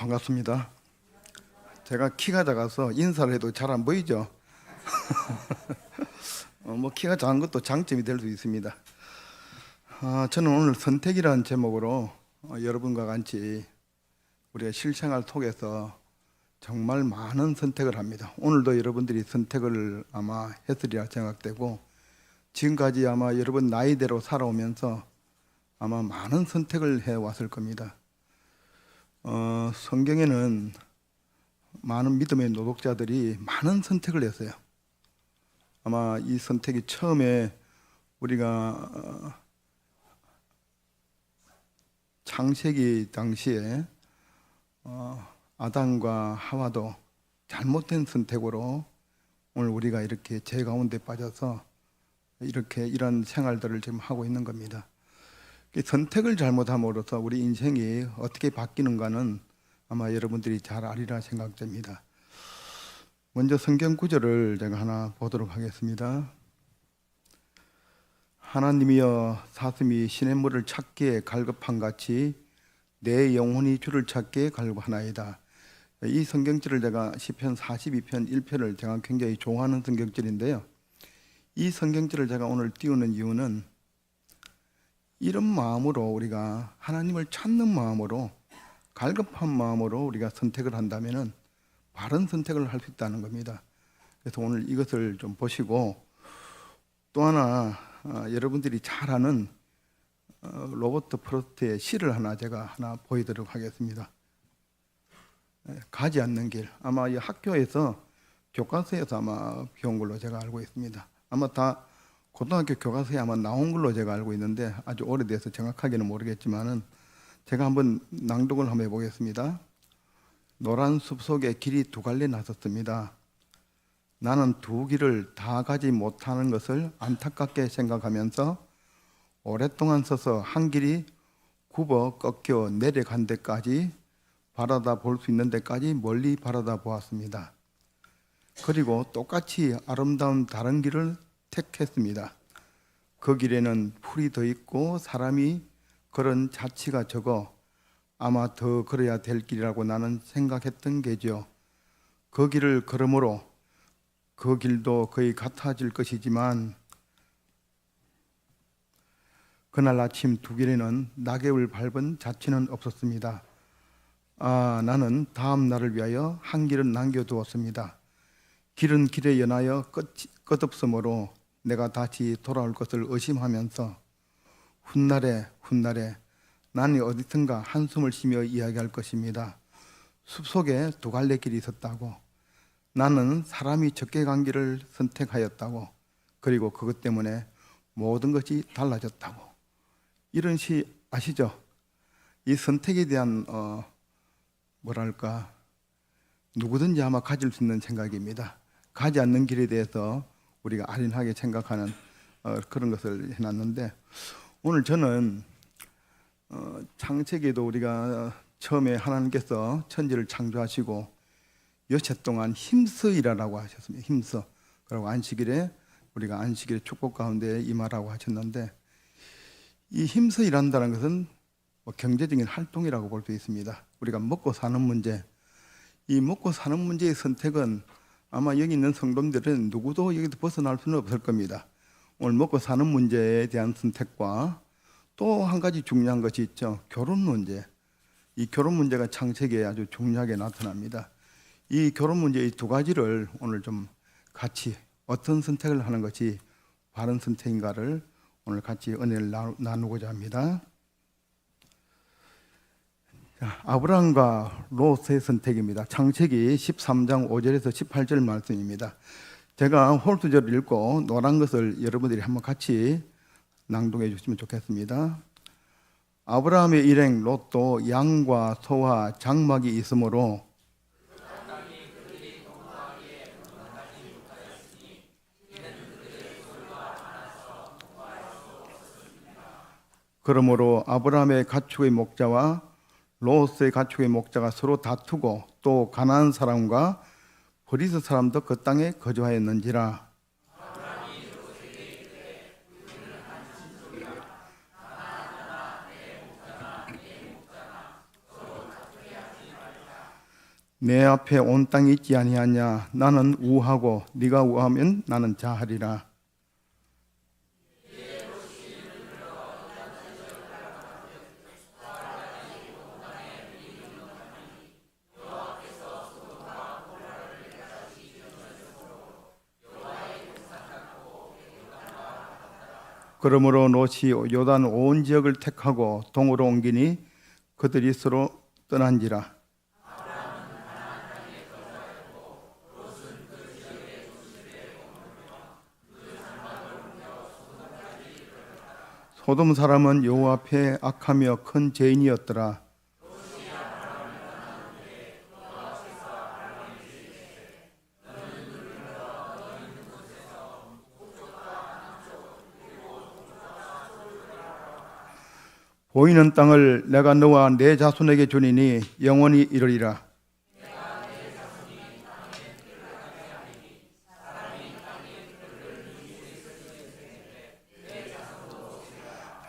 반갑습니다. 제가 키가 작아서 인사를 해도 잘 안 보이죠? 키가 작은 것도 장점이 될 수 있습니다. 저는 오늘 선택이라는 제목으로 여러분과 같이 우리가 실생활 속에서 정말 많은 선택을 합니다. 오늘도 여러분들이 선택을 아마 했으리라 생각되고, 지금까지 아마 여러분 나이대로 살아오면서 아마 많은 선택을 해왔을 겁니다. 성경에는 많은 믿음의 노동자들이 많은 선택을 했어요. 아마 이 선택이 처음에 우리가 창세기 당시에 아담과 하와도 잘못된 선택으로 오늘 우리가 이렇게 죄 가운데 빠져서 이렇게 이런 생활들을 지금 하고 있는 겁니다. 선택을 잘못함으로써 우리 인생이 어떻게 바뀌는가는 아마 여러분들이 잘 아리라 생각됩니다. 먼저 성경 구절을 제가 하나 보도록 하겠습니다. 하나님이여 사슴이 시냇물을 찾기에 갈급한 같이 내 영혼이 주를 찾기에 갈급하나이다. 이 성경절을 제가 시편 42편 1편을 제가 굉장히 좋아하는 성경절인데요, 이 성경절을 제가 오늘 띄우는 이유는 이런 마음으로 우리가 하나님을 찾는 마음으로, 갈급한 마음으로 우리가 선택을 한다면 바른 선택을 할 수 있다는 겁니다. 그래서 오늘 이것을 좀 보시고, 또 하나 여러분들이 잘 아는 로버트 프로스트의 시를 제가 하나 보여드리도록 하겠습니다. 가지 않는 길. 아마 이 학교에서 교과서에서 아마 배운 걸로 제가 알고 있습니다. 아마 다 고등학교 교과서에 아마 나온 걸로 제가 알고 있는데 아주 오래돼서 정확하게는 모르겠지만은 제가 한번 낭독을 한번 해보겠습니다. 노란 숲속에 길이 두 갈래 나섰습니다. 나는 두 길을 다 가지 못하는 것을 안타깝게 생각하면서 오랫동안 서서 한 길이 굽어 꺾여 내려간 데까지 바라다 볼 수 있는 데까지 멀리 바라다 보았습니다. 그리고 똑같이 아름다운 다른 길을 택했습니다. 그 길에는 풀이 더 있고 사람이 걸은 자취가 적어 아마 더 걸어야 될 길이라고 나는 생각했던 게죠. 그 길을 걸음으로 그 길도 거의 같아질 것이지만 그날 아침 두 길에는 낙엽을 밟은 자취는 없었습니다. 나는 다음 날을 위하여 한 길은 남겨두었습니다. 길은 길에 연하여 끝없으므로 내가 다시 돌아올 것을 의심하면서 훗날에 나는 어디선가 한숨을 쉬며 이야기할 것입니다. 숲속에 두 갈래 길이 있었다고, 나는 사람이 적게 간 길을 선택하였다고, 그리고 그것 때문에 모든 것이 달라졌다고. 이런 시 아시죠? 이 선택에 대한 누구든지 아마 가질 수 있는 생각입니다. 가지 않는 길에 대해서 우리가 아련하게 생각하는 그런 것을 해놨는데, 오늘 저는 창세기에도 우리가 처음에 하나님께서 천지를 창조하시고 여체 동안 힘써 일하라고 하셨습니다. 힘써. 그리고 안식일에 우리가 안식일의 축복 가운데 임하라고 하셨는데, 이 힘써 일한다는 것은 경제적인 활동이라고 볼 수 있습니다. 우리가 먹고 사는 문제, 이 먹고 사는 문제의 선택은 아마 여기 있는 성도님들은 누구도 여기서 벗어날 수는 없을 겁니다. 오늘 먹고 사는 문제에 대한 선택과 또 한 가지 중요한 것이 있죠. 결혼 문제. 이 결혼 문제가 창세기에 아주 중요하게 나타납니다. 이 결혼 문제 이 두 가지를 오늘 좀 같이 어떤 선택을 하는 것이 바른 선택인가를 오늘 같이 은혜를 나누고자 합니다. 아브라함과 롯의 선택입니다. 창세기 13장 5절에서 18절 말씀입니다. 제가 홀수절을 읽고 노란 것을 여러분들이 한번 같이 낭독해 주시면 좋겠습니다. 아브라함의 일행 롯도 양과 소와 장막이 있으므로 그러므로 아브라함의 가축의 목자와 롯의 가축의 목자가 서로 다투고 또 가나안 사람과 브리스 사람도 그 땅에 거주하였는지라. 내 앞에 온 땅이 있지 아니하냐. 나는 우하고 네가 우하면 나는 자하리라. 그러므로 롯이 요단 온 지역을 택하고 동으로 옮기니 그들이 서로 떠난지라. 소돔 사람은 여호와 앞에 악하며 큰 죄인이었더라. 보이는 땅을 내가 너와 내 자손에게 주리니 영원히 이르리라.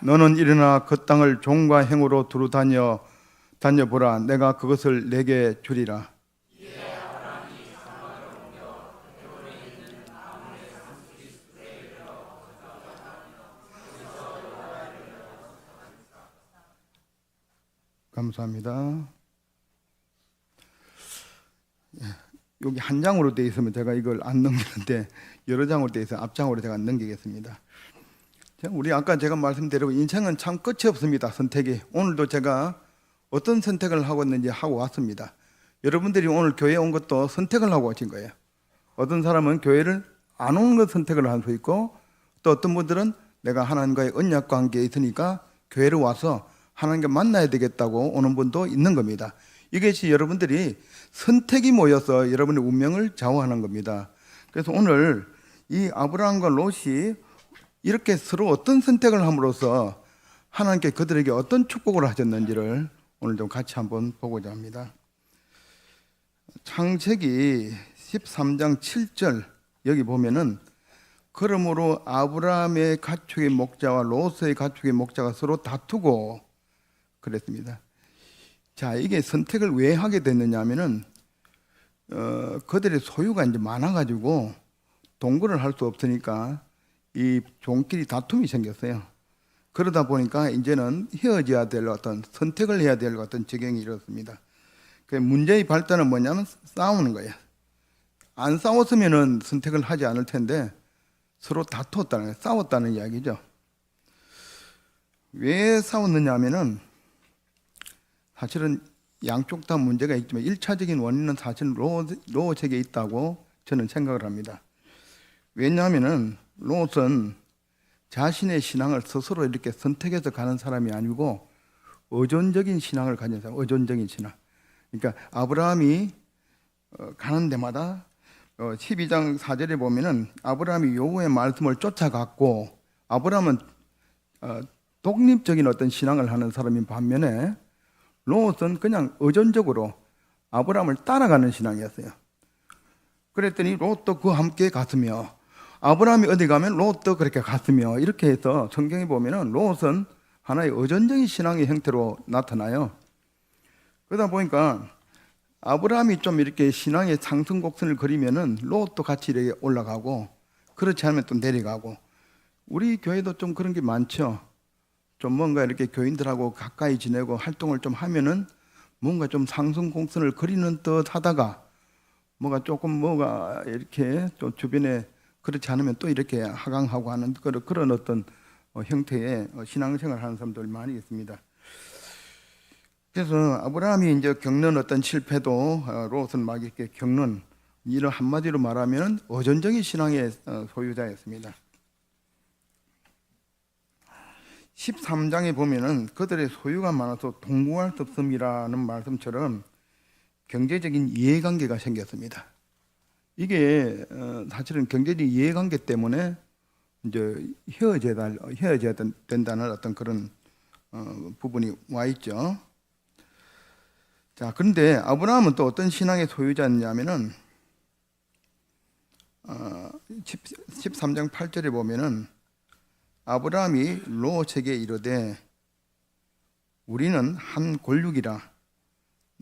너는 일어나 그 땅을 종과 행으로 두루 다녀보라. 내가 그것을 내게 주리라. 감사합니다. 여기 한 장으로 되어 있으면 제가 이걸 안 넘기는데 여러 장으로 되어 있어 앞장으로 제가 넘기겠습니다. 우리 아까 제가 말씀드리고 인생은 참 끝이 없습니다. 선택이. 오늘도 제가 어떤 선택을 하고 있는지 하고 왔습니다. 여러분들이 오늘 교회에 온 것도 선택을 하고 오신 거예요. 어떤 사람은 교회를 안 오는 것 선택을 할 수 있고, 또 어떤 분들은 내가 하나님과의 언약 관계에 있으니까 교회를 와서 하나님과 만나야 되겠다고 오는 분도 있는 겁니다. 이것이 여러분들이 선택이 모여서 여러분의 운명을 좌우하는 겁니다. 그래서 오늘 이 아브라함과 롯이 이렇게 서로 어떤 선택을 함으로써 하나님께 그들에게 어떤 축복을 하셨는지를 오늘 좀 같이 한번 보고자 합니다. 창세기 13장 7절 여기 보면은 그러므로 아브라함의 가축의 목자와 롯의 가축의 목자가 서로 다투고 그랬습니다. 자, 이게 선택을 왜 하게 됐느냐 하면은 그들의 소유가 이제 많아가지고 동거를 할 수 없으니까 이 종끼리 다툼이 생겼어요. 그러다 보니까 이제는 헤어져야 될 어떤 선택을 해야 될 어떤 지경이 이렇습니다. 그 문제의 발단은 뭐냐면 싸우는 거예요. 안 싸웠으면은 선택을 하지 않을 텐데 서로 다투었다는 거예요. 싸웠다는 이야기죠. 왜 싸웠느냐 하면은 사실은 양쪽 다 문제가 있지만 1차적인 원인은 사실 롯에게 있다고 저는 생각을 합니다. 왜냐하면은 롯은 자신의 신앙을 스스로 이렇게 선택해서 가는 사람이 아니고 의존적인 신앙을 가진 사람, 의존적인 신앙. 그러니까 아브라함이 가는 데마다 12장 4절에 보면은 아브라함이 여호와의 말씀을 쫓아갔고, 아브라함은 독립적인 어떤 신앙을 하는 사람인 반면에 롯은 그냥 의존적으로 아브라함을 따라가는 신앙이었어요. 그랬더니 롯도 그와 함께 갔으며 아브라함이 어디 가면 롯도 그렇게 갔으며, 이렇게 해서 성경에 보면은 롯은 하나의 의존적인 신앙의 형태로 나타나요. 그러다 보니까 아브라함이 좀 이렇게 신앙의 상승 곡선을 그리면은 롯도 같이 이렇게 올라가고, 그렇지 않으면 또 내려가고. 우리 교회도 좀 그런 게 많죠. 좀 뭔가 이렇게 교인들하고 가까이 지내고 활동을 좀 하면은 뭔가 좀 상승 곡선을 그리는 듯 하다가 뭐가 이렇게 또 주변에 그렇지 않으면 또 이렇게 하강하고 하는 그런 어떤 형태의 신앙생활을 하는 사람들 많이 있습니다. 그래서 아브라함이 이제 겪는 어떤 실패도 롯은 막 이렇게 겪는, 이를 한마디로 말하면 의존적인 신앙의 소유자였습니다. 13장에 보면은 그들의 소유가 많아서 동거할 수 없음이라는 말씀처럼 경제적인 이해관계가 생겼습니다. 이게 사실은 경제적 이해관계 때문에 이제 헤어져야 된다는 어떤 그런 부분이 와 있죠. 자, 그런데 아브라함은 또 어떤 신앙의 소유자였냐면은 13장 8절에 보면은 아브라함이 롯에게 이르되 우리는 한 골육이라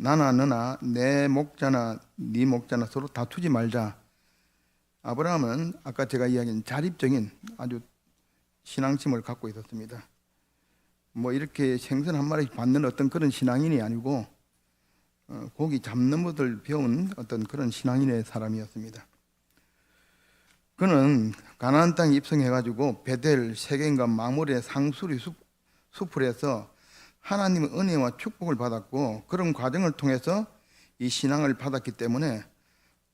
나나 너나 내 목자나 네 목자나 서로 다투지 말자. 아브라함은 아까 제가 이야기한 자립적인 아주 신앙심을 갖고 있었습니다. 뭐 이렇게 생선 한 마리 받는 어떤 그런 신앙인이 아니고 고기 잡는 것을 배운 어떤 그런 신앙인의 사람이었습니다. 그는 가나안 땅에 입성해가지고 베델, 세겜과 마므레 상수리 수풀에서 하나님의 은혜와 축복을 받았고, 그런 과정을 통해서 이 신앙을 받았기 때문에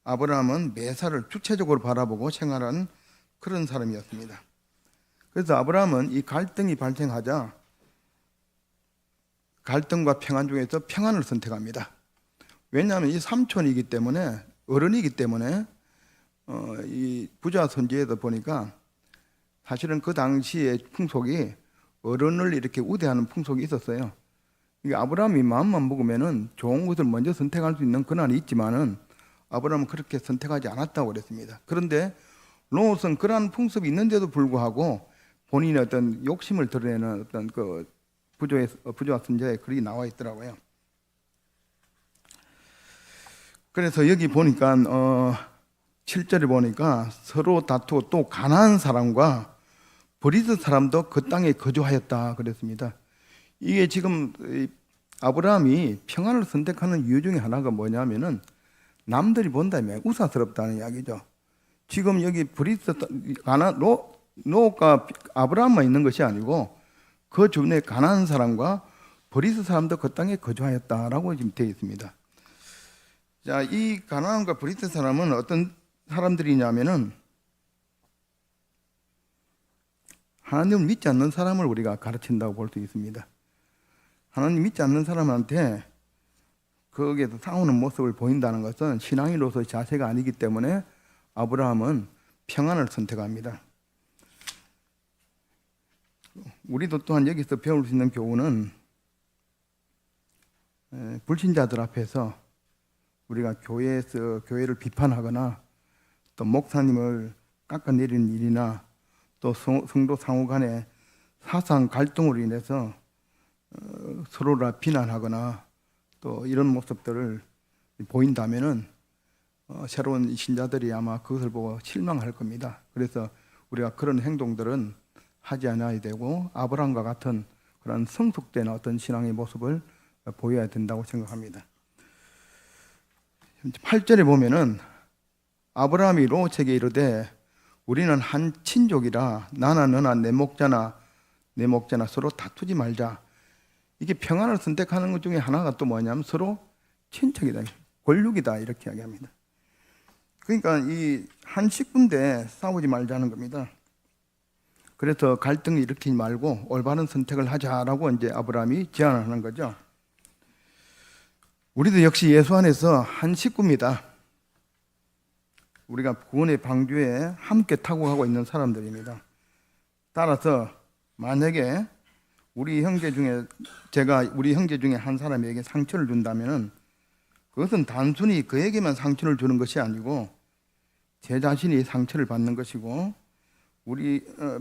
아브라함은 매사를 주체적으로 바라보고 생활한 그런 사람이었습니다. 그래서 아브라함은 이 갈등이 발생하자 갈등과 평안 중에서 평안을 선택합니다. 왜냐하면 이 삼촌이기 때문에, 어른이기 때문에 이 부자 선지에서 보니까 사실은 그 당시의 풍속이 어른을 이렇게 우대하는 풍속이 있었어요. 이게 아브라함이 마음만 먹으면은 좋은 것을 먼저 선택할 수 있는 권한이 있지만은 아브라함은 그렇게 선택하지 않았다고 그랬습니다. 그런데 롯은 그러한 풍습이 있는데도 불구하고 본인의 어떤 욕심을 드러내는 어떤 그 부조와 선지자의 글이 나와 있더라고요. 그래서 여기 보니까 7절에 보니까 서로 다투고 또 가나안 사람과 브리스 사람도 그 땅에 거주하였다 그랬습니다. 이게 지금 아브라함이 평안을 선택하는 이유 중에 하나가 뭐냐면은 남들이 본다면 우사스럽다는 이야기죠. 지금 여기 브리스 롯과 아브라함만 있는 것이 아니고 그 주변에 가나안 사람과 브리스 사람도 그 땅에 거주하였다라고 지금 되어 있습니다. 자, 이 가나안과 브리스 사람은 어떤 사람들이냐면은 하나님을 믿지 않는 사람을 우리가 가르친다고 볼 수 있습니다. 하나님 믿지 않는 사람한테 거기에서 싸우는 모습을 보인다는 것은 신앙인으로서의 자세가 아니기 때문에 아브라함은 평안을 선택합니다. 우리도 또한 여기서 배울 수 있는 교훈은 불신자들 앞에서 우리가 교회를 비판하거나 또 목사님을 깎아내리는 일이나 또 성도 상호 간의 사상 갈등으로 인해서 서로를 비난하거나 또 이런 모습들을 보인다면은 새로운 신자들이 아마 그것을 보고 실망할 겁니다. 그래서 우리가 그런 행동들은 하지 않아야 되고 아브라함과 같은 그런 성숙된 어떤 신앙의 모습을 보여야 된다고 생각합니다. 8절에 보면은 아브라함이 롯에게 이르되 우리는 한 친족이라 나나 너나 내 목자나 서로 다투지 말자. 이게 평안을 선택하는 것 중에 하나가 또 뭐냐면 서로 친척이다, 권육이다 이렇게 이야기합니다. 그러니까 이 한 식구인데 싸우지 말자는 겁니다. 그래서 갈등을 일으키지 말고 올바른 선택을 하자라고 이제 아브라함이 제안을 하는 거죠. 우리도 역시 예수 안에서 한 식구입니다. 우리가 구원의 방주에 함께 타고 가고 있는 사람들입니다. 따라서 만약에 우리 형제 중에 한 사람에게 상처를 준다면은 그것은 단순히 그에게만 상처를 주는 것이 아니고 제 자신이 상처를 받는 것이고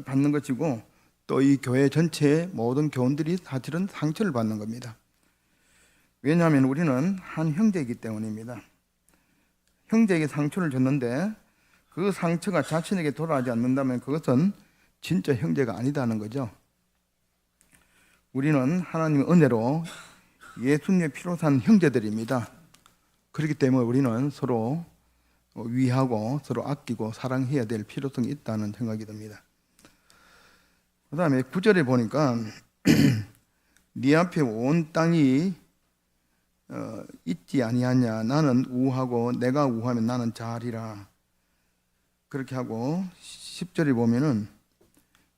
받는 것이고 또 이 교회 전체의 모든 교원들이 사실은 상처를 받는 겁니다. 왜냐하면 우리는 한 형제이기 때문입니다. 형제에게 상처를 줬는데 그 상처가 자신에게 돌아오지 않는다면 그것은 진짜 형제가 아니다는 거죠. 우리는 하나님의 은혜로 예수님의 피로 산 형제들입니다. 그렇기 때문에 우리는 서로 위하고 서로 아끼고 사랑해야 될 필요성이 있다는 생각이 듭니다. 그 다음에 9절에 보니까 네 앞에 온 땅이 있지 아니하냐. 나는 우하고 내가 우하면 나는 자하리라. 그렇게 하고 10절에 보면은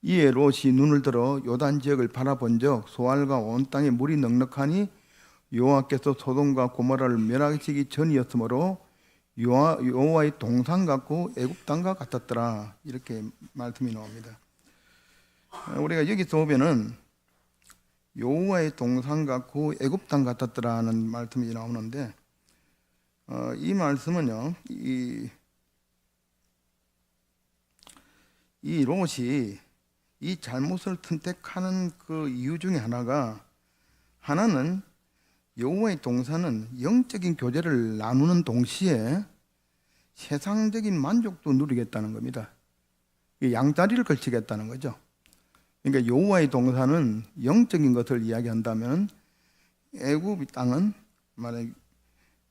이에 롯이 눈을 들어 요단 지역을 바라본 적 소알과 온 땅에 물이 넉넉하니 여호와께서 소돔과 고모라를 멸하시기 전이었으므로 여호와의 동산 같고 애굽 땅과 같았더라. 이렇게 말씀이 나옵니다. 우리가 여기서 보면은 여호와의 동산 같고 애굽 땅 같았더라는 말씀이 나오는데 이 말씀은요, 이 롯이 이 잘못을 선택하는 그 이유 중에 하나는 여호와의 동산은 영적인 교제를 나누는 동시에 세상적인 만족도 누리겠다는 겁니다. 양다리를 걸치겠다는 거죠. 그러니까 여호와의 동산은 영적인 것을 이야기한다면 애굽 땅은 말해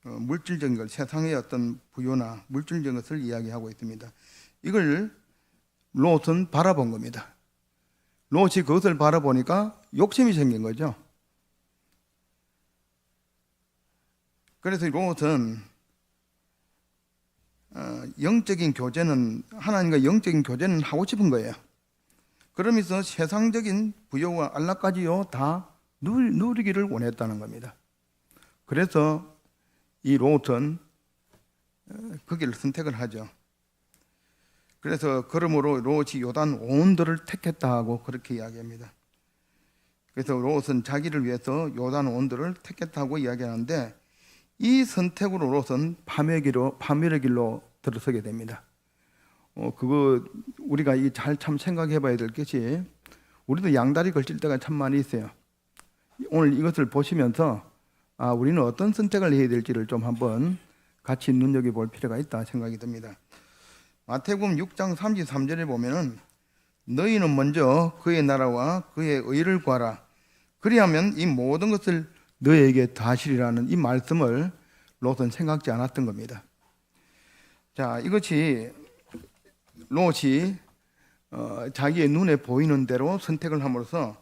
물질적인 것, 세상의 어떤 부요나 물질적인 것을 이야기하고 있습니다. 이걸 롯은 바라본 겁니다. 롯이 그것을 바라보니까 욕심이 생긴 거죠. 그래서 롯은 영적인 교제는, 하나님과 영적인 교제는 하고 싶은 거예요. 그러면서 세상적인 부요와 안락까지요 다 누리기를 원했다는 겁니다. 그래서 이 롯은 그 길을 선택을 하죠. 그래서 그러므로 롯이 요단 온도를 택했다 하고 그렇게 이야기합니다. 그래서 롯은 자기를 위해서 요단 온도를 택했다고 이야기하는데, 이 선택으로 롯은 파멸의 길로 들어서게 됩니다. 그거 우리가 잘 참 생각해봐야 될 것이, 우리도 양다리 걸칠 때가 참 많이 있어요. 오늘 이것을 보시면서 우리는 어떤 선택을 해야 될지를 좀 한번 같이 눈여겨볼 필요가 있다 생각이 듭니다. 마태복음 6장 33절에 보면은 너희는 먼저 그의 나라와 그의 의를 구하라. 그리하면 이 모든 것을 너희에게 더하시리라는 이 말씀을 롯은 생각지 않았던 겁니다. 자, 이것이 롯이 자기의 눈에 보이는 대로 선택을 함으로써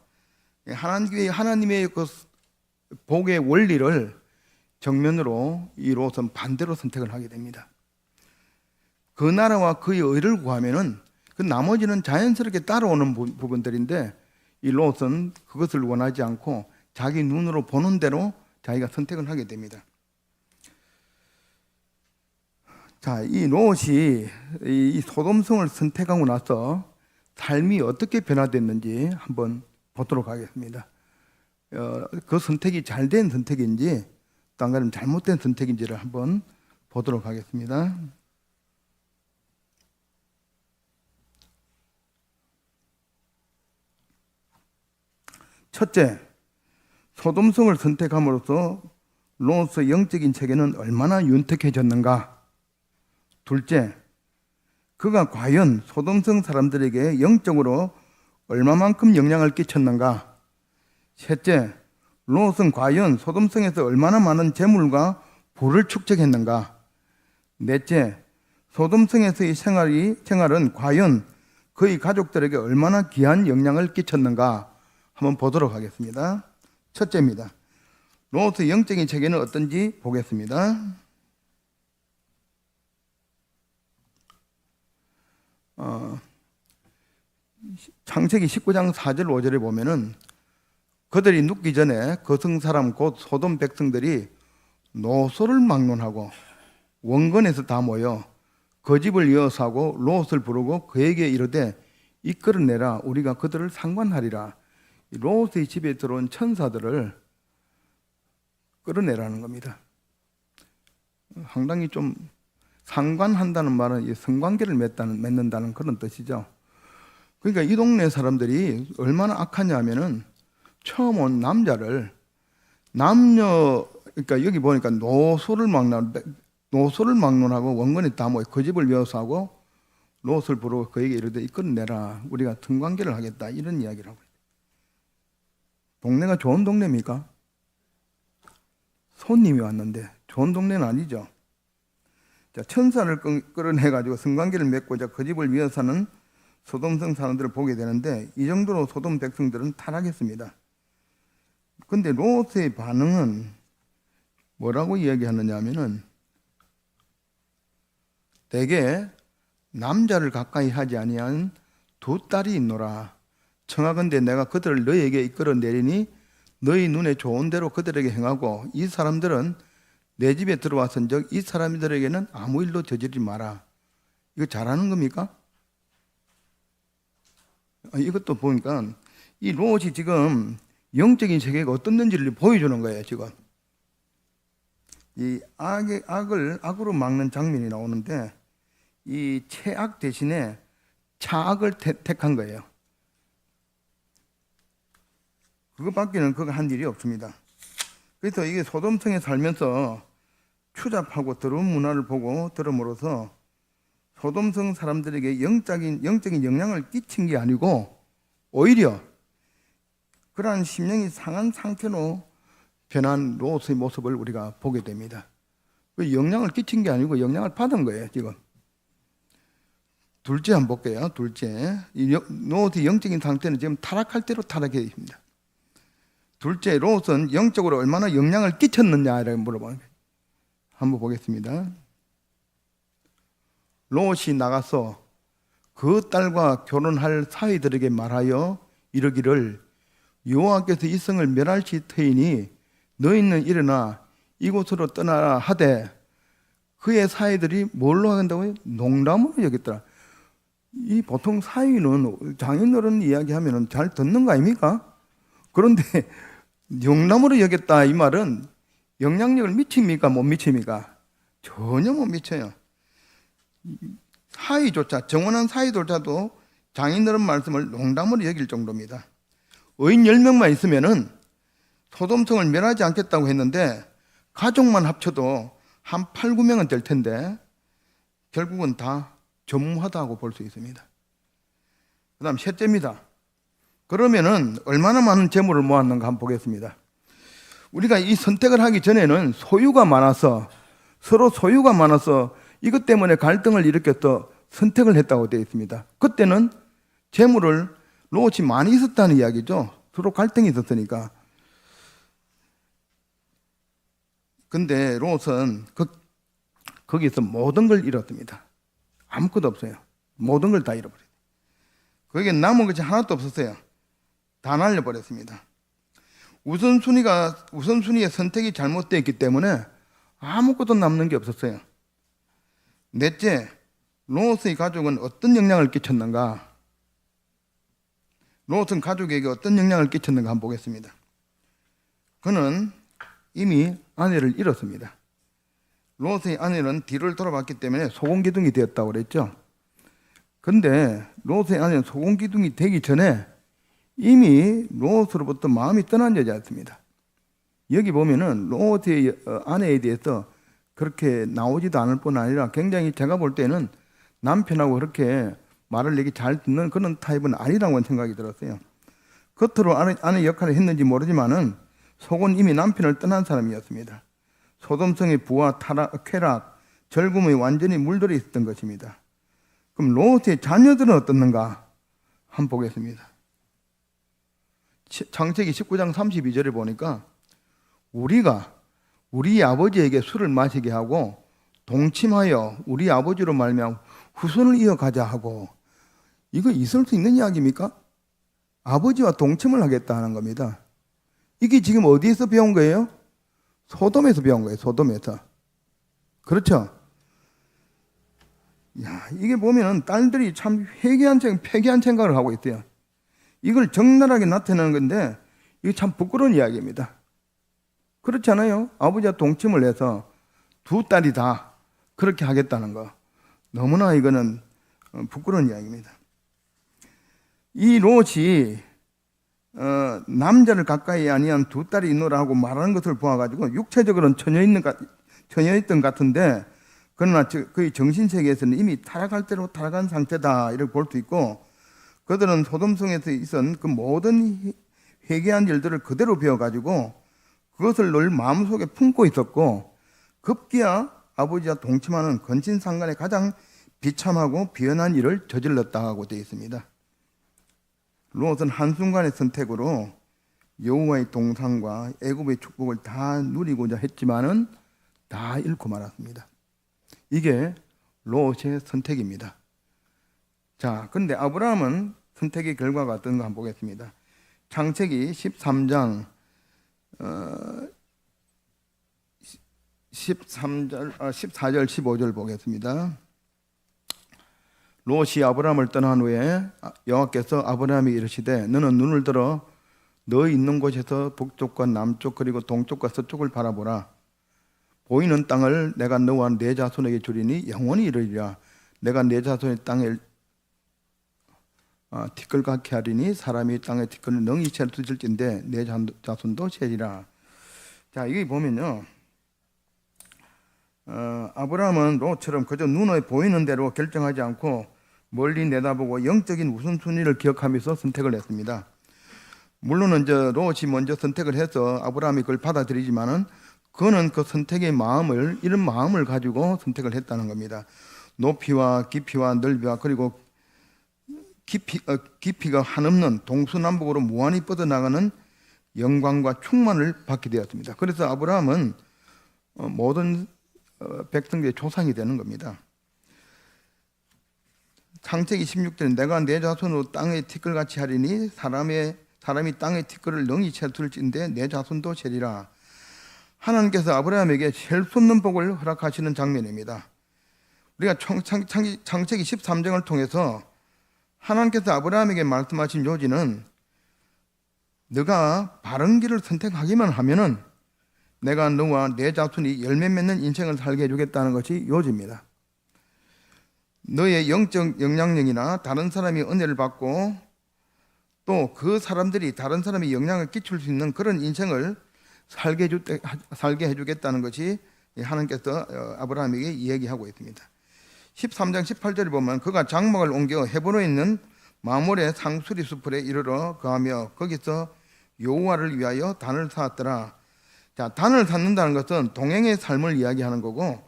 하나님의 그 복의 원리를 정면으로 이 롯은 반대로 선택을 하게 됩니다. 그 나라와 그의 의를 구하면은 그 나머지는 자연스럽게 따라오는 부분들인데, 이 롯은 그것을 원하지 않고 자기 눈으로 보는 대로 자기가 선택을 하게 됩니다. 자, 이 롯이 이 소돔성을 선택하고 나서 삶이 어떻게 변화됐는지 한번 보도록 하겠습니다. 그 선택이 잘된 선택인지 또 한 가지 잘못된 선택인지를 한번 보도록 하겠습니다. 첫째, 소돔성을 선택함으로써 롯의 영적인 체계는 얼마나 윤택해졌는가. 둘째, 그가 과연 소돔성 사람들에게 영적으로 얼마만큼 영향을 끼쳤는가. 셋째, 롯은 과연 소돔성에서 얼마나 많은 재물과 부를 축적했는가. 넷째, 소돔성에서의 생활은 과연 그의 가족들에게 얼마나 귀한 영향을 끼쳤는가 한번 보도록 하겠습니다. 첫째입니다. 롯의 영적인 체계는 어떤지 보겠습니다. 창세기 19장 4절 5절에 보면은 그들이 눕기 전에 거성 사람 곧 소돔 백성들이 노소를 막론하고 원건에서 다 모여 그 집을 이어서하고 롯을 부르고 그에게 이르되 이끌어내라, 우리가 그들을 상관하리라. 롯의 집에 들어온 천사들을 끌어내라는 겁니다. 상당히 좀 상관한다는 말은 성관계를 맺는다는 그런 뜻이죠. 그러니까 이 동네 사람들이 얼마나 악하냐 하면은 처음 온 남자를 그러니까 여기 보니까 노소를 막론하고 원건에 다 모여 그 집을 위해서하고 롯을 부르고 그에게 이르되 이끌어내라, 우리가 성관계를 하겠다, 이런 이야기를 하고 있어요. 동네가 좋은 동네입니까? 손님이 왔는데 좋은 동네는 아니죠. 자, 천사를 끌어내가지고 성관계를 맺고자 그 집을 위해서는 소돔성 사람들을 보게 되는데, 이 정도로 소돔 백성들은 타락했습니다. 근데 롯의 반응은 뭐라고 이야기하느냐 하면은, 대개 남자를 가까이 하지 아니한 두 딸이 있노라. 청하건대 내가 그들을 너희에게 이끌어내리니 너희 눈에 좋은 대로 그들에게 행하고, 이 사람들은 내 집에 들어왔은즉 이 사람들에게는 아무 일도 저지르지 마라. 이거 잘하는 겁니까? 이것도 보니까 이 롯이 지금 영적인 세계가 어떻는지를 보여주는 거예요. 지금 이 악으로 막는 장면이 나오는데, 이 최악 대신에 차악을 택한 거예요. 그것밖에는 그가 한 일이 없습니다. 그래서 이게 소돔성에 살면서 추잡하고 더러운 문화를 보고 들음으로써 소돔성 사람들에게 영적인 영향을 끼친 게 아니고 오히려 그러한 심령이 상한 상태로 변한 롯의 모습을 우리가 보게 됩니다. 그 영향을 끼친 게 아니고 영향을 받은 거예요, 지금. 둘째 한번 볼게요. 둘째, 롯의 영적인 상태는 지금 타락할 대로 타락해 있습니다. 둘째, 롯은 영적으로 얼마나 영향을 끼쳤느냐를 물어보는 거예요. 한번 보겠습니다. 롯이 나가서 그 딸과 결혼할 사위들에게 말하여 이르기를 여호와께서 이 성을 멸할지 터이니 너희는 일어나 이곳으로 떠나라 하되 그의 사위들이 뭘로 한다고요? 농담으로 여겼더라. 이 보통 사위는 장인어른 이야기하면 잘 듣는 거 아닙니까? 그런데 농담으로 여겼다 이 말은 영향력을 미칩니까? 못 미칩니까? 전혀 못 미쳐요. 사위조차, 정원한 사위조차도 장인어른 말씀을 농담으로 여길 정도입니다. 의인 10명만 있으면은 소돔성을 멸하지 않겠다고 했는데 가족만 합쳐도 한 8, 9명은 될 텐데 결국은 다 전무하다고 볼 수 있습니다. 그 다음 셋째입니다. 그러면은 얼마나 많은 재물을 모았는가 한번 보겠습니다. 우리가 이 선택을 하기 전에는 소유가 많아서 서로 소유가 많아서 이것 때문에 갈등을 일으켜서 선택을 했다고 되어 있습니다. 그때는 재물을 롯이 많이 있었다는 이야기죠. 서로 갈등이 있었으니까. 근데 롯은 거기서 모든 걸 잃었습니다. 아무것도 없어요. 모든 걸 다 잃어버렸어요. 거기에 남은 것이 하나도 없었어요. 다 날려버렸습니다. 우선순위의 선택이 잘못되어 있기 때문에 아무것도 남는 게 없었어요. 넷째, 롯의 가족은 어떤 영향을 끼쳤는가? 롯은 가족에게 어떤 영향을 끼쳤는가 한번 보겠습니다. 그는 이미 아내를 잃었습니다. 롯의 아내는 뒤를 돌아봤기 때문에 소금기둥이 되었다고 그랬죠. 근데 롯의 아내는 소금기둥이 되기 전에 이미 롯으로부터 마음이 떠난 여자였습니다. 여기 보면은 롯의 아내에 대해서 그렇게 나오지도 않을 뿐 아니라 굉장히 제가 볼 때는 남편하고 그렇게 말을 얘기 잘 듣는 그런 타입은 아니라고 생각이 들었어요. 겉으로 아내 역할을 했는지 모르지만은 속은 이미 남편을 떠난 사람이었습니다. 소돔성의 부와 쾌락, 절금이 완전히 물들어 있었던 것입니다. 그럼 롯의 자녀들은 어떻는가 한번 보겠습니다. 창세기 19장 32절에 보니까 우리가 우리 아버지에게 술을 마시게 하고 동침하여 우리 아버지로 말미암아 후손을 이어가자 하고, 이거 있을 수 있는 이야기입니까? 아버지와 동침을 하겠다 하는 겁니다. 이게 지금 어디에서 배운 거예요? 소돔에서 배운 거예요. 소돔에서. 그렇죠? 야, 이게 보면 딸들이 참 폐기한 생각을 하고 있대요. 이걸 적나라하게 나타내는 건데 이게 참 부끄러운 이야기입니다. 그렇지 않아요? 아버지와 동침을 해서 두 딸이 다 그렇게 하겠다는 거. 너무나 이거는 부끄러운 이야기입니다. 이 롯이 남자를 가까이 아니한 두 딸이 있노라 하고 말하는 것을 보아가지고 육체적으로는 처녀였던 같은데, 그러나 그의 정신세계에서는 이미 타락할 대로 타락한 상태다 이렇게 볼 수 있고, 그들은 소돔성에서 있은 그 모든 회개한 일들을 그대로 배워가지고 그것을 늘 마음속에 품고 있었고, 급기야 아버지와 동침하는 건친상간의 가장 비참하고 비연한 일을 저질렀다고 되어 있습니다. 롯은 한순간의 선택으로 여호와의 동상과 애굽의 축복을 다 누리고자 했지만은 다 잃고 말았습니다. 이게 롯의 선택입니다. 자, 근데 아브라함은 선택의 결과가 어떤가 한번 보겠습니다. 창세기 13장 14절 15절 보겠습니다. 롯이 아브라함을 떠난 후에 여호와께서 아브라함에게 이르시되 너는 눈을 들어 너 있는 곳에서 북쪽과 남쪽 그리고 동쪽과 서쪽을 바라보라. 보이는 땅을 내가 너와 네 자손에게 주리니 영원히 이르리라. 내가 네 자손의 땅에 티끌같게 하리니 사람이 땅의 티끌을 능히 셀 수 있을진데 내 자손도 세리라. 자, 여기 보면요. 아브라함은 롯처럼 그저 눈에 보이는 대로 결정하지 않고 멀리 내다보고 영적인 우선순위를 기억하면서 선택을 했습니다. 물론 이제 롯이 먼저 선택을 해서 아브라함이 그걸 받아들이지만은 그는 그 선택의 마음을 이런 마음을 가지고 선택을 했다는 겁니다. 높이와 깊이와 넓이와 그리고 깊이가 한없는 동서남북으로 무한히 뻗어나가는 영광과 충만을 받게 되었습니다. 그래서 아브라함은 모든 백성들의 조상이 되는 겁니다. 창세기 16절에 내가 내 자손으로 땅의 티끌같이 하리니 사람이 땅의 티끌을 능히 채tul진데 내 자손도 세리라. 하나님께서 아브라함에게 셀 수 없는 복을 허락하시는 장면입니다. 우리가 창세기 13장을 통해서 하나님께서 아브라함에게 말씀하신 요지는 너가 바른 길을 선택하기만 하면은 내가 너와 내 자손이 열매 맺는 인생을 살게 해주겠다는 것이 요지입니다. 너의 영적 영향력이나 다른 사람이 은혜를 받고 또 그 사람들이 다른 사람이 영향을 끼칠 수 있는 그런 인생을 살게 해주겠다는 것이 하나님께서 아브라함에게 이야기하고 있습니다. 13장 18절에 보면 그가 장막을 옮겨 헤브론에 있는 마몰의 상수리 숲에 이르러 거하며 거기서 여호와를 위하여 단을 쌓았더라. 자, 단을 쌓는다는 것은 동행의 삶을 이야기하는 거고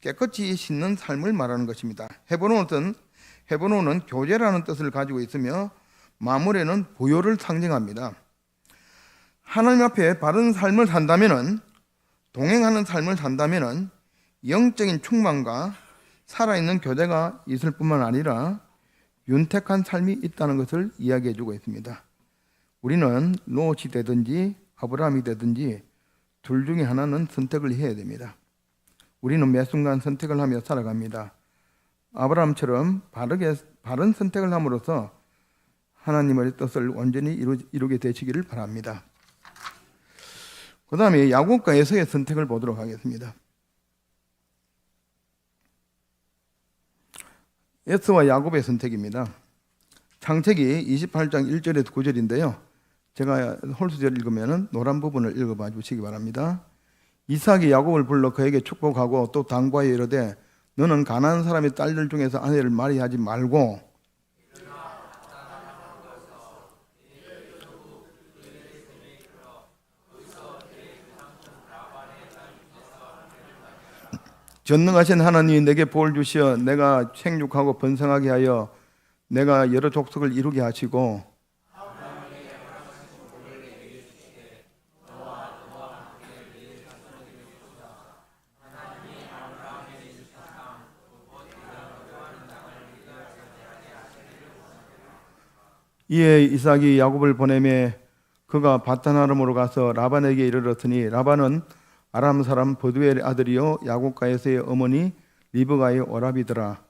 깨끗이 씻는 삶을 말하는 것입니다. 헤브론은 교제라는 뜻을 가지고 있으며 마몰에는 보혈을 상징합니다. 하나님 앞에 바른 삶을 산다면은 동행하는 삶을 산다면은 영적인 충만과 살아있는 교제가 있을 뿐만 아니라 윤택한 삶이 있다는 것을 이야기해 주고 있습니다. 우리는 롯이 되든지 아브라함이 되든지 둘 중에 하나는 선택을 해야 됩니다. 우리는 매 순간 선택을 하며 살아갑니다. 아브라함처럼 바른 선택을 함으로써 하나님의 뜻을 온전히 이루게 되시기를 바랍니다. 그 다음에 야곱과 에서의 선택을 보도록 하겠습니다. 에서와 야곱의 선택입니다. 창세기 28장 1절에서 9절인데요. 제가 홀수절 읽으면 노란 부분을 읽어봐 주시기 바랍니다. 이삭이 야곱을 불러 그에게 축복하고 또 당부하여 이르되 너는 가나안 사람의 딸들 중에서 아내를 말이하지 말고 전능하신 하나님이 내게 복을 주시어 내가 생육하고 번성하게 하여 내가 여러 족속을 이루게 하시고 이에 이삭이 야곱을 보내매 그가 밧단 아람으로 가서 라반에게 이르렀으니 라반은 아람 사람 버두엘의 아들이요 야곱과 에서의 어머니 리브가의 오라비더라.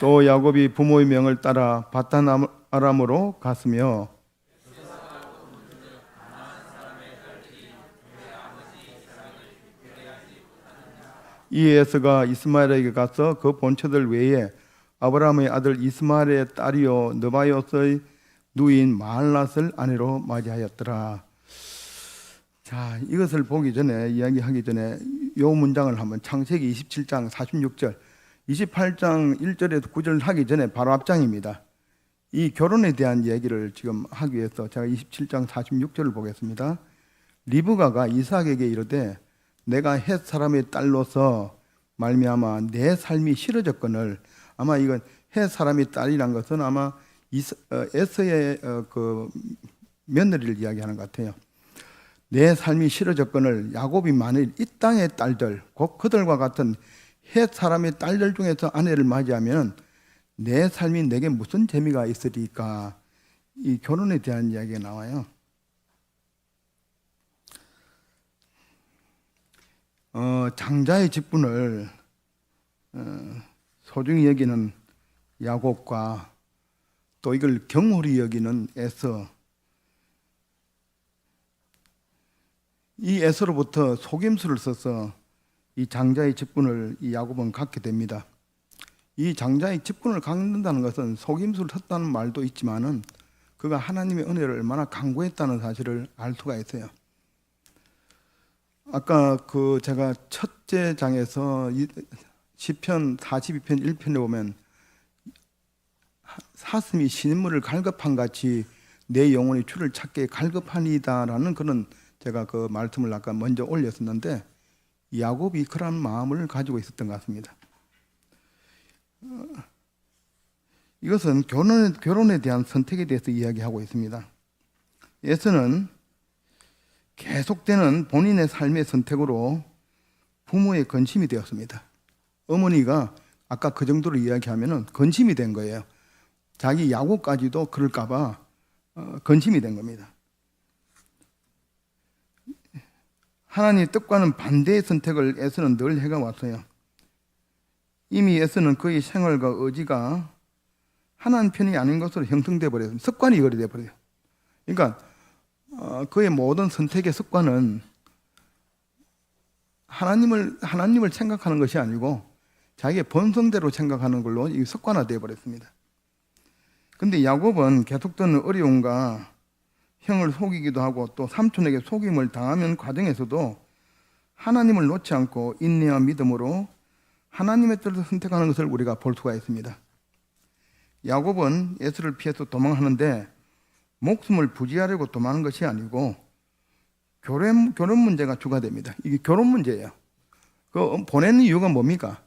또 야곱이 부모의 명을 따라 밧단 아람으로 갔으며 이에 에서가 이스마엘에게 가서 그 본처들 외에 아브라함의 아들 이스마엘의 딸이요 느바요스의 누인 마할랏을 아내로 맞이하였더라. 자, 이것을 보기 전에 이야기하기 전에 이 문장을 한번 창세기 27장 46절 28장 1절에서 9절 하기 전에 바로 앞장입니다. 이 결혼에 대한 얘기를 지금 하기 위해서 제가 27장 46절을 보겠습니다. 리브가가 이삭에게 이르되 내가 헷 사람의 딸로서 말미암아 내 삶이 싫어졌거늘. 아마 이건 헷 사람의 딸이란 것은 아마 에서의 그 며느리를 이야기하는 것 같아요. 내 삶이 싫어졌거늘 야곱이 만일 이 땅의 딸들 곧 그들과 같은 헷 사람의 딸들 중에서 아내를 맞이하면 내 삶이 내게 무슨 재미가 있으리까. 이 결혼에 대한 이야기가 나와요. 장자의 직분을 소중히 여기는 야곱과 또 이걸 경홀히 여기는 에서, 이 에서로부터 속임수를 써서 이 장자의 직분을 이 야곱은 갖게 됩니다. 이 장자의 직분을 갖는다는 것은 속임수를 썼다는 말도 있지만은 그가 하나님의 은혜를 얼마나 간구했다는 사실을 알 수가 있어요. 아까 그 제가 첫째 장에서 시편 42편 1편에 보면 사슴이 신물을 갈급한 같이 내 영혼이 주를 찾게 갈급하니다라는 그런 제가 그 말씀을 아까 먼저 올렸었는데 야곱이 그런 마음을 가지고 있었던 것 같습니다. 이것은 결혼에 대한 선택에 대해서 이야기하고 있습니다. 에서는 계속되는 본인의 삶의 선택으로 부모의 건심이 되었습니다. 어머니가 아까 그 정도로 이야기하면은 건심이 된 거예요. 자기 야곱까지도 그럴까봐 건심이 된 겁니다. 하나님의 뜻과는 반대의 선택을 에서는 늘 해가 왔어요. 이미 에서는 그의 생활과 의지가 하나님 편이 아닌 것으로 형성돼 버려요. 습관이 그리 돼 버려요. 그러니까 그의 모든 선택의 습관은 하나님을 생각하는 것이 아니고 자기의 본성대로 생각하는 걸로 이 습관화되어 버렸습니다. 근데 야곱은 계속되는 어려움과 형을 속이기도 하고 또 삼촌에게 속임을 당하는 과정에서도 하나님을 놓지 않고 인내와 믿음으로 하나님의 뜻을 선택하는 것을 우리가 볼 수가 있습니다. 야곱은 에서를 피해서 도망하는데 목숨을 부지하려고 도망하는 것이 아니고 결혼 문제가 주가 됩니다. 이게 결혼 문제예요. 그 보내는 이유가 뭡니까?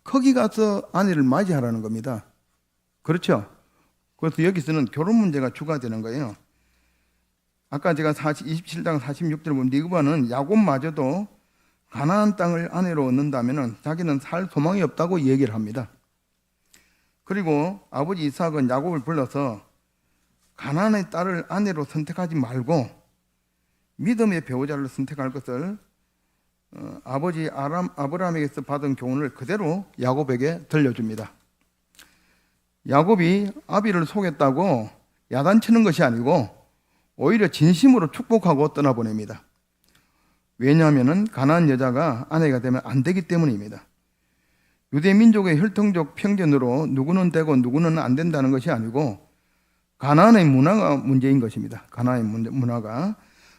거기 가서 아내를 맞이하라는 겁니다. 그렇죠? 그래서 여기서는 결혼 문제가 주가 되는 거예요. 아까 제가 27장 46절에 보면 리브가는 야곱마저도 가나안 땅을 아내로 얻는다면 자기는 살 소망이 없다고 얘기를 합니다. 그리고 아버지 이삭은 야곱을 불러서 가나안의 딸을 아내로 선택하지 말고 믿음의 배우자를 선택할 것을 아버지 아브라함에게서 받은 교훈을 그대로 야곱에게 들려줍니다. 야곱이 아비를 속였다고 야단치는 것이 아니고 오히려 진심으로 축복하고 떠나보냅니다. 왜냐하면 가나안 여자가 아내가 되면 안 되기 때문입니다. 유대 민족의 혈통적 편견으로 누구는 되고 누구는 안 된다는 것이 아니고 가나안의 문화가 문제인 것입니다. 가나안의 문화가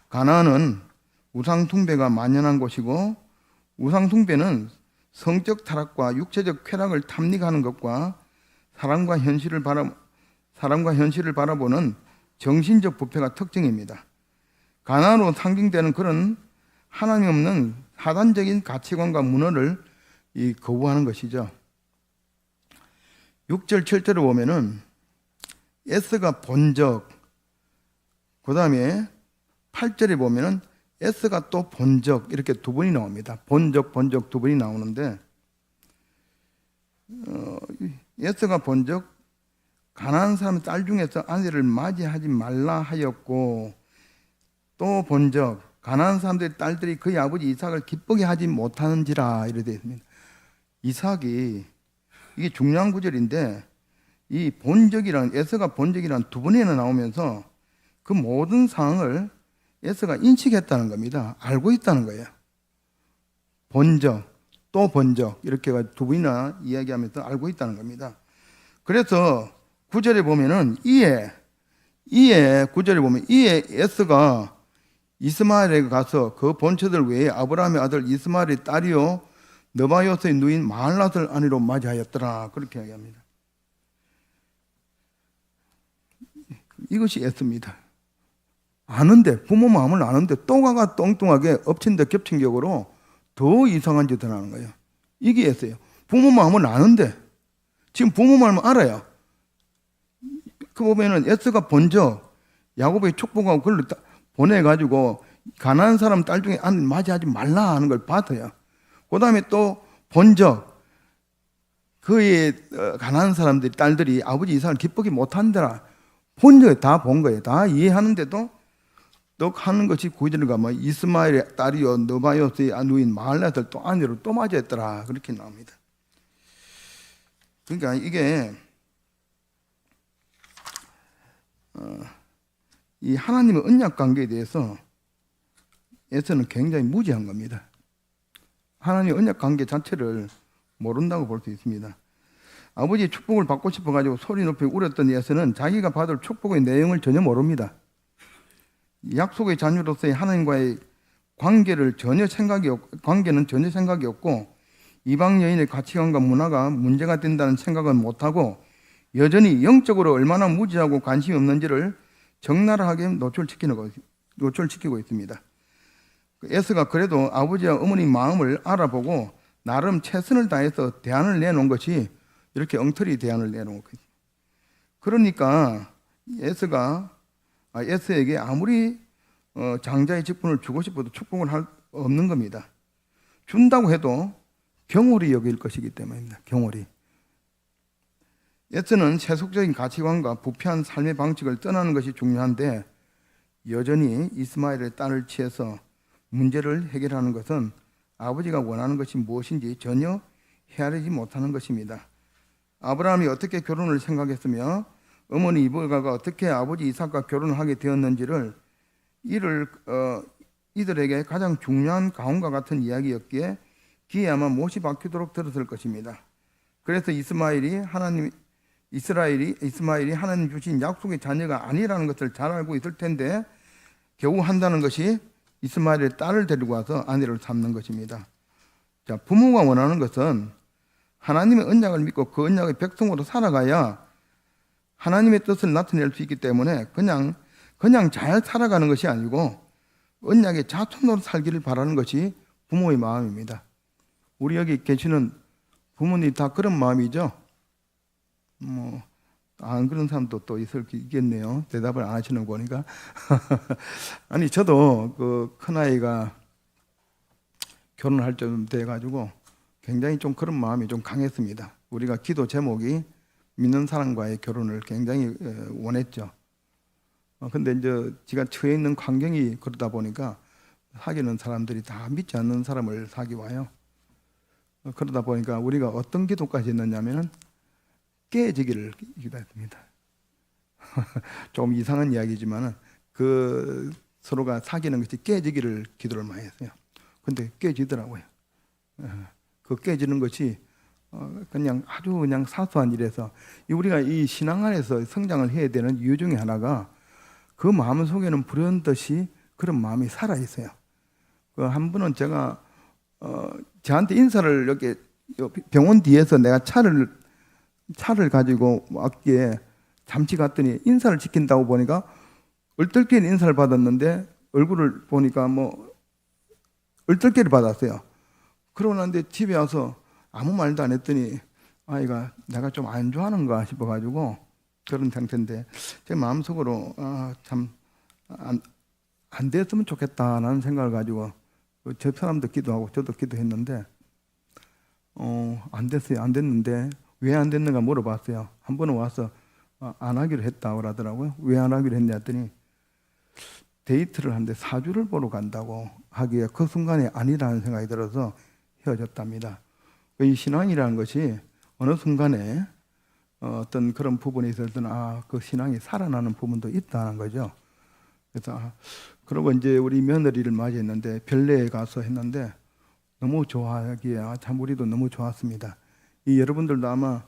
가나안은 우상 숭배가 만연한 곳이고 우상 숭배는 성적 타락과 육체적 쾌락을 탐닉하는 것과 사람과 현실을 바라보는 정신적 부패가 특징입니다. 가나안으로 상징되는 그런 하나님 없는 사단적인 가치관과 문화를 거부하는 것이죠. 6절 7절을 보면은 에스가 본적, 그 다음에 8절에 보면은 에스가 또 본적 이렇게 두 번이 나옵니다. 본적 두 번이 나오는데 에스가 본적 가나안 사람 딸 중에서 아내를 맞이하지 말라 하였고 또 본적 가나안 사람들의 딸들이 그의 아버지 이삭을 기쁘게 하지 못하는지라 이렇게 되어 있습니다. 이삭이 이게 중요한 구절인데 이 본적이란 에서가 본적이란 두 번이나 나오면서 그 모든 상황을 에서가 인식했다는 겁니다. 알고 있다는 거예요. 본적 또 본적 이렇게 두 번이나 이야기하면서 알고 있다는 겁니다. 그래서 9절에 보면은 이에 9절에 보면 이에 에서가 이스마엘에게 가서 그 본처들 외에 아브라함의 아들 이스마엘의 딸이요 느바요스의 누인 마할랏을 아내로 맞이하였더라 그렇게 이야기합니다. 이것이 에서입니다. 아는데 부모 마음을 아는데 또 가가 똥똥하게 엎친 데 겹친 격으로 더 이상한 짓을 하는 거예요. 이게 에서예요. 부모 마음을 아는데 지금 부모 마음을 알아요. 그 보면은 에서가 먼저 야곱의 축복하고 그걸 보내가지고 가나안 사람 딸 중에 아내를 맞이하지 말라 하는 걸 받아요. 그 다음에 또 본적 그의 가나안 사람들이 딸들이 아버지 이삭을 기쁘게 못한다라 본적에 다 본 거예요. 다 이해하는데도 또 하는 것이 구절을 가면 이스마엘의 딸이요 느바요스의 누인 마할랏을 또 아내로 또 맞이했더라 그렇게 나옵니다. 그러니까 이게 이 하나님의 언약 관계에 대해서 에서는 굉장히 무지한 겁니다. 하나님의 언약 관계 자체를 모른다고 볼 수 있습니다. 아버지의 축복을 받고 싶어가지고 소리 높이 울었던 에서는 자기가 받을 축복의 내용을 전혀 모릅니다. 약속의 자녀로서의 하나님과의 관계는 전혀 생각이 없고 이방 여인의 가치관과 문화가 문제가 된다는 생각은 못하고 여전히 영적으로 얼마나 무지하고 관심이 없는지를 적나라하게 노출시키고 있습니다. 에스가 그래도 아버지와 어머니 마음을 알아보고 나름 최선을 다해서 대안을 내놓은 것이 이렇게 엉터리 대안을 내놓은 거예요. 그러니까 에스에게 아무리 장자의 직분을 주고 싶어도 축복을 할 없는 겁니다. 준다고 해도 경홀히 여길 것이기 때문입니다. 경홀히. 에스는 세속적인 가치관과 부패한 삶의 방식을 떠나는 것이 중요한데 여전히 이스마엘의 딸을 취해서 문제를 해결하는 것은 아버지가 원하는 것이 무엇인지 전혀 헤아리지 못하는 것입니다. 아브라함이 어떻게 결혼을 생각했으며 어머니 이브가가 어떻게 아버지 이삭과 결혼을 하게 되었는지를 이들에게 가장 중요한 가훈과 같은 이야기였기에 귀에 아마 못이 박히도록 들었을 것입니다. 그래서 이스마엘이 하나님 주신 약속의 자녀가 아니라는 것을 잘 알고 있을 텐데 겨우 한다는 것이 이스마엘의 딸을 데리고 와서 아내를 삼는 것입니다. 자, 부모가 원하는 것은 하나님의 언약을 믿고 그 언약의 백성으로 살아가야 하나님의 뜻을 나타낼 수 있기 때문에 그냥 잘 살아가는 것이 아니고 언약의 자손으로 살기를 바라는 것이 부모의 마음입니다. 우리 여기 계시는 부모님 다 그런 마음이죠? 안 그런 사람도 또 있겠네요. 대답을 안 하시는 거 보니까. 아니, 저도 그 큰아이가 결혼할 쯤 돼가지고 굉장히 좀 그런 마음이 좀 강했습니다. 우리가 기도 제목이 믿는 사람과의 결혼을 굉장히 원했죠. 근데 이제 제가 처해 있는 환경이 그러다 보니까 사귀는 사람들이 다 믿지 않는 사람을 사귀어와요. 그러다 보니까 우리가 어떤 기도까지 했느냐면은 깨지기를 기도했습니다. 좀 이상한 이야기지만은 그 서로가 사귀는 것이 깨지기를 기도를 많이 했어요. 근데 깨지더라고요. 그 깨지는 것이 그냥 아주 그냥 사소한 일에서 우리가 이 신앙 안에서 성장을 해야 되는 이유 중에 하나가 그 마음 속에는 불현듯이 그런 마음이 살아 있어요. 그 한 번은 제가 저한테 인사를 이렇게 병원 뒤에서 내가 차를 가지고 왔기에 잠시 갔더니 인사를 지킨다고 보니까 얼떨결에 인사를 받았는데 얼굴을 보니까 얼떨결에 받았어요. 그러고 난데 집에 와서 아무 말도 안 했더니 아이가 내가 좀 안 좋아하는가 싶어가지고 그런 상태인데 제 마음속으로 참 안 됐으면 좋겠다라는 생각을 가지고 저 사람도 기도하고 저도 기도했는데 안 됐어요. 안 됐는데 왜 안 됐는가 물어봤어요. 한 번은 와서 안 하기로 했다고 그러더라고요. 왜 안 하기로 했냐 했더니 데이트를 하는데 사주를 보러 간다고 하기에 그 순간에 아니라는 생각이 들어서 헤어졌답니다. 이 신앙이라는 것이 어느 순간에 어떤 그런 부분에 있어서는 그 신앙이 살아나는 부분도 있다는 거죠. 그래서 그러고 이제 우리 며느리를 맞이했는데 별내에 가서 했는데 너무 좋아하기에 참 우리도 너무 좋았습니다. 여러분들도 아마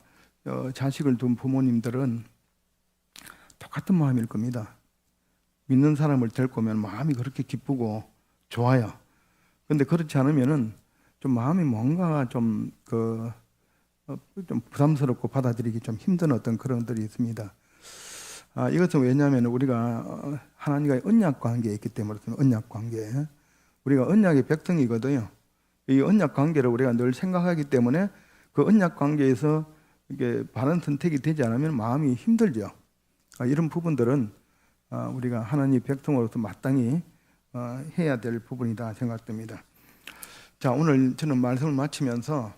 자식을 둔 부모님들은 똑같은 마음일 겁니다. 믿는 사람을 데리고 오면 마음이 그렇게 기쁘고 좋아요. 그런데 그렇지 않으면은 좀 마음이 뭔가 좀 부담스럽고 받아들이기 좀 힘든 어떤 그런 것들이 있습니다. 이것은 왜냐하면 우리가 하나님과의 언약 관계에 있기 때문에 언약 관계. 우리가 언약의 백성이거든요. 이 언약 관계를 우리가 늘 생각하기 때문에 그 언약 관계에서 이게 바른 선택이 되지 않으면 마음이 힘들죠. 이런 부분들은 우리가 하나님의 백성으로서 마땅히 해야 될 부분이다 생각됩니다. 자, 오늘 저는 말씀을 마치면서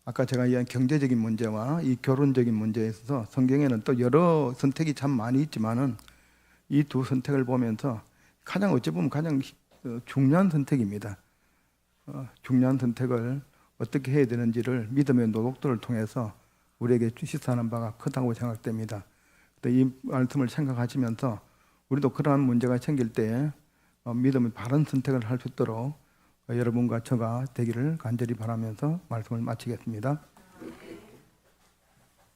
아까 제가 이야기한 경제적인 문제와 이 결혼적인 문제에 있어서 성경에는 또 여러 선택이 참 많이 있지만은 이 두 선택을 보면서 어찌 보면 가장 중요한 선택입니다. 중요한 선택을 어떻게 해야 되는지를 믿음의 노력들을 통해서 우리에게 시사하는 바가 크다고 생각됩니다. 이 말씀을 생각하시면서 우리도 그러한 문제가 생길 때 믿음의 바른 선택을 할 수 있도록 여러분과 저가 되기를 간절히 바라면서 말씀을 마치겠습니다.